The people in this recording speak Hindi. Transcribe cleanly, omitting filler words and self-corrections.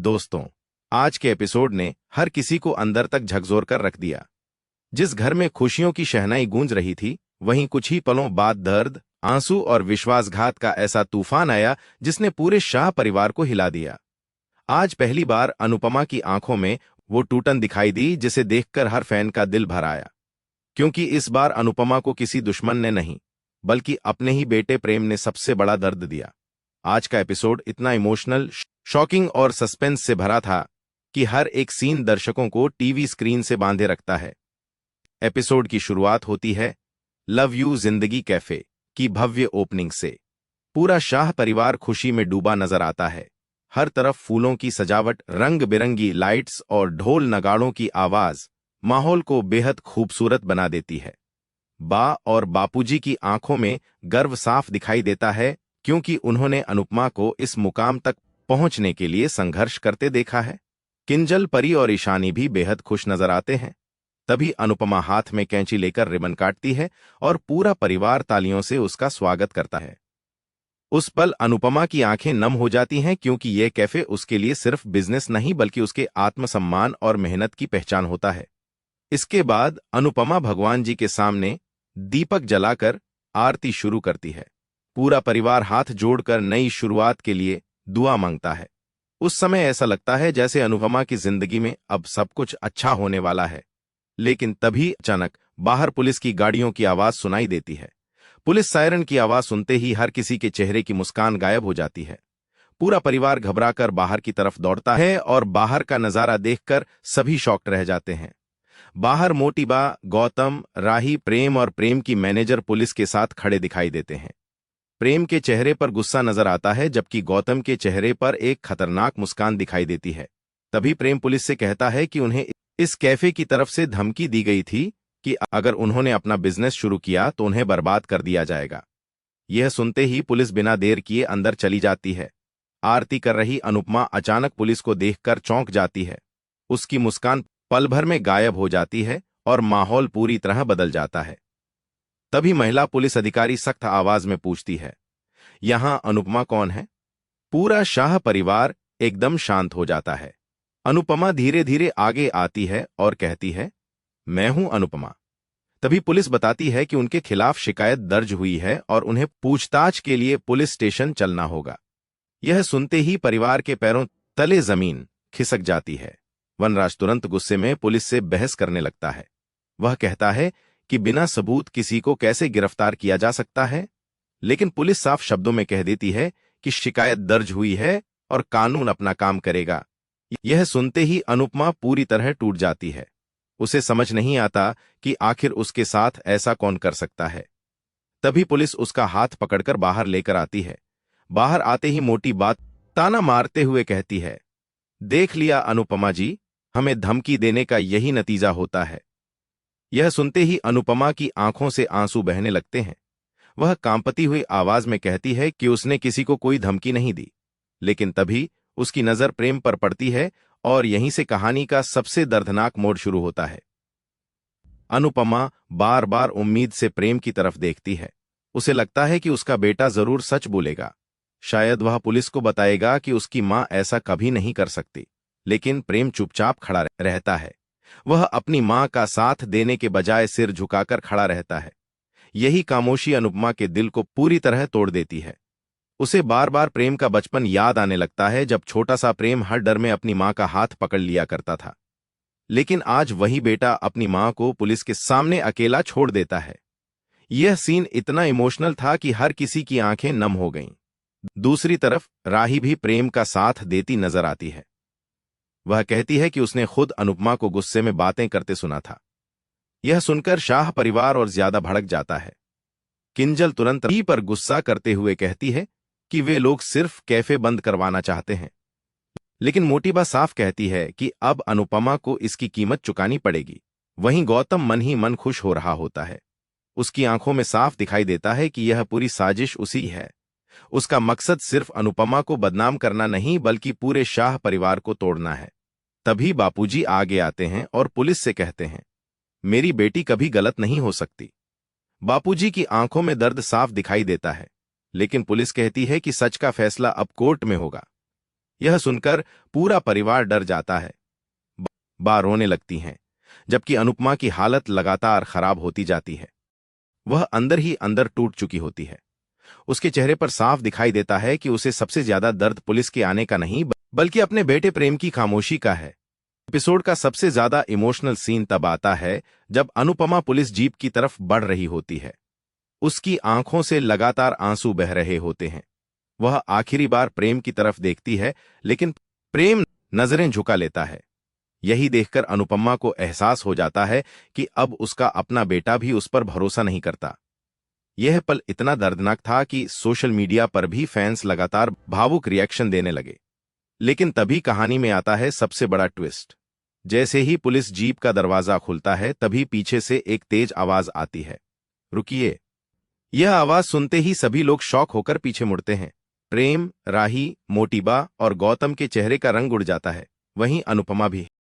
दोस्तों, आज के एपिसोड ने हर किसी को अंदर तक झकझोर कर रख दिया। जिस घर में खुशियों की शहनाई गूंज रही थी, वहीं कुछ ही पलों बाद दर्द, आंसू और विश्वासघात का ऐसा तूफान आया जिसने पूरे शाह परिवार को हिला दिया। आज पहली बार अनुपमा की आंखों में वो टूटन दिखाई दी जिसे देखकर हर फैन का दिल भर आया। क्योंकि इस बार अनुपमा को किसी दुश्मन ने नहीं, बल्कि अपने ही बेटे प्रेम ने सबसे बड़ा दर्द दिया। आज का एपिसोड इतना इमोशनल, शॉकिंग और सस्पेंस से भरा था कि हर एक सीन दर्शकों को टीवी स्क्रीन से बांधे रखता है। एपिसोड की शुरुआत होती है लव यू जिंदगी कैफे की भव्य ओपनिंग से। पूरा शाह परिवार खुशी में डूबा नजर आता है। हर तरफ फूलों की सजावट, रंग बिरंगी लाइट्स और ढोल नगाड़ों की आवाज माहौल को बेहद खूबसूरत बना देती है। बा और बापूजी की आंखों में गर्व साफ दिखाई देता है, क्योंकि उन्होंने अनुपमा को इस मुकाम तक पहुंचने के लिए संघर्ष करते देखा है। किंजल, परी और ईशानी भी बेहद खुश नजर आते हैं। तभी अनुपमा हाथ में कैंची लेकर रिबन काटती है और पूरा परिवार तालियों से उसका स्वागत करता है। उस पल अनुपमा की आंखें नम हो जाती हैं, क्योंकि यह कैफे उसके लिए सिर्फ बिजनेस नहीं बल्कि उसके आत्मसम्मान और मेहनत की पहचान होता है। इसके बाद अनुपमा भगवान जी के सामने दीपक जलाकर आरती शुरू करती है। पूरा परिवार हाथ जोड़कर नई शुरुआत के लिए दुआ मांगता है। उस समय ऐसा लगता है जैसे अनुपमा की जिंदगी में अब सब कुछ अच्छा होने वाला है। लेकिन तभी अचानक बाहर पुलिस की गाड़ियों की आवाज सुनाई देती है। पुलिस सायरन की आवाज सुनते ही हर किसी के चेहरे की मुस्कान गायब हो जाती है। पूरा परिवार घबराकर बाहर की तरफ दौड़ता है और बाहर का नजारा देखकर सभी शॉक्ड रह जाते हैं। बाहर मोटी बा, गौतम, राही, प्रेम और प्रेम की मैनेजर पुलिस के साथ खड़े दिखाई देते हैं। प्रेम के चेहरे पर गुस्सा नजर आता है, जबकि गौतम के चेहरे पर एक खतरनाक मुस्कान दिखाई देती है। तभी प्रेम पुलिस से कहता है कि उन्हें इस कैफे की तरफ से धमकी दी गई थी कि अगर उन्होंने अपना बिजनेस शुरू किया तो उन्हें बर्बाद कर दिया जाएगा। यह सुनते ही पुलिस बिना देर किए अंदर चली जाती है। आरती कर रही अनुपमा अचानक पुलिस को देखकर चौंक जाती है। उसकी मुस्कान पल भर में गायब हो जाती है और माहौल पूरी तरह बदल जाता है। तभी महिला पुलिस अधिकारी सख्त आवाज में पूछती है, यहां अनुपमा कौन है? पूरा शाह परिवार एकदम शांत हो जाता है। अनुपमा धीरे धीरे आगे आती है और कहती है, मैं हूं अनुपमा। तभी पुलिस बताती है कि उनके खिलाफ शिकायत दर्ज हुई है और उन्हें पूछताछ के लिए पुलिस स्टेशन चलना होगा। यह सुनते ही परिवार के पैरों तले जमीन खिसक जाती है। वनराज तुरंत गुस्से में पुलिस से बहस करने लगता है। वह कहता है कि बिना सबूत किसी को कैसे गिरफ्तार किया जा सकता है, लेकिन पुलिस साफ शब्दों में कह देती है कि शिकायत दर्ज हुई है और कानून अपना काम करेगा। यह सुनते ही अनुपमा पूरी तरह टूट जाती है। उसे समझ नहीं आता कि आखिर उसके साथ ऐसा कौन कर सकता है। तभी पुलिस उसका हाथ पकड़कर बाहर लेकर आती है। बाहर आते ही मोटी बात ताना मारते हुए कहती है, देख लिया अनुपमा जी, हमें धमकी देने का यही नतीजा होता है। यह सुनते ही अनुपमा की आंखों से आंसू बहने लगते हैं। वह कांपती हुई आवाज में कहती है कि उसने किसी को कोई धमकी नहीं दी। लेकिन तभी उसकी नजर प्रेम पर पड़ती है और यहीं से कहानी का सबसे दर्दनाक मोड़ शुरू होता है। अनुपमा बार बार उम्मीद से प्रेम की तरफ देखती है। उसे लगता है कि उसका बेटा जरूर सच बोलेगा। शायद वह पुलिस को बताएगा कि उसकी मां ऐसा कभी नहीं कर सकती। लेकिन प्रेम चुपचाप खड़ा रहता है। वह अपनी मां का साथ देने के बजाय सिर झुकाकर खड़ा रहता है। यही खामोशी अनुपमा के दिल को पूरी तरह तोड़ देती है। उसे बार बार प्रेम का बचपन याद आने लगता है, जब छोटा सा प्रेम हर डर में अपनी मां का हाथ पकड़ लिया करता था। लेकिन आज वही बेटा अपनी मां को पुलिस के सामने अकेला छोड़ देता है। यह सीन इतना इमोशनल था कि हर किसी की आंखें नम हो गईं। दूसरी तरफ राही भी प्रेम का साथ देती नजर आती है। वह कहती है कि उसने खुद अनुपमा को गुस्से में बातें करते सुना था। यह सुनकर शाह परिवार और ज्यादा भड़क जाता है। किंजल तुरंत राही पर गुस्सा करते हुए कहती है कि वे लोग सिर्फ कैफे बंद करवाना चाहते हैं। लेकिन मोटीबा साफ कहती है कि अब अनुपमा को इसकी कीमत चुकानी पड़ेगी। वहीं गौतम मन ही मन खुश हो रहा होता है। उसकी आंखों में साफ दिखाई देता है कि यह पूरी साजिश उसी है। उसका मकसद सिर्फ अनुपमा को बदनाम करना नहीं, बल्कि पूरे शाह परिवार को तोड़ना है। तभी बापूजी आगे आते हैं और पुलिस से कहते हैं, मेरी बेटी कभी गलत नहीं हो सकती। बापूजी की आंखों में दर्द साफ दिखाई देता है, लेकिन पुलिस कहती है कि सच का फैसला अब कोर्ट में होगा। यह सुनकर पूरा परिवार डर जाता है। बा रोने लगती हैं, जबकि अनुपमा की हालत लगातार खराब होती जाती है। वह अंदर ही अंदर टूट चुकी होती है। उसके चेहरे पर साफ दिखाई देता है कि उसे सबसे ज्यादा दर्द पुलिस के आने का नहीं, बल्कि अपने बेटे प्रेम की खामोशी का है। एपिसोड का सबसे ज्यादा इमोशनल सीन तब आता है जब अनुपमा पुलिस जीप की तरफ बढ़ रही होती है। उसकी आंखों से लगातार आंसू बह रहे होते हैं। वह आखिरी बार प्रेम की तरफ देखती है, लेकिन प्रेम नजरें झुका लेता है। यही देखकर अनुपमा को एहसास हो जाता है कि अब उसका अपना बेटा भी उस पर भरोसा नहीं करता। यह पल इतना दर्दनाक था कि सोशल मीडिया पर भी फैंस लगातार भावुक रिएक्शन देने लगे। लेकिन तभी कहानी में आता है सबसे बड़ा ट्विस्ट। जैसे ही पुलिस जीप का दरवाजा खुलता है, तभी पीछे से एक तेज आवाज आती है, रुकिए। यह आवाज सुनते ही सभी लोग शॉक होकर पीछे मुड़ते हैं। प्रेम, राही, मोटीबा और गौतम के चेहरे का रंग उड़ जाता है। वहीं अनुपमा भी।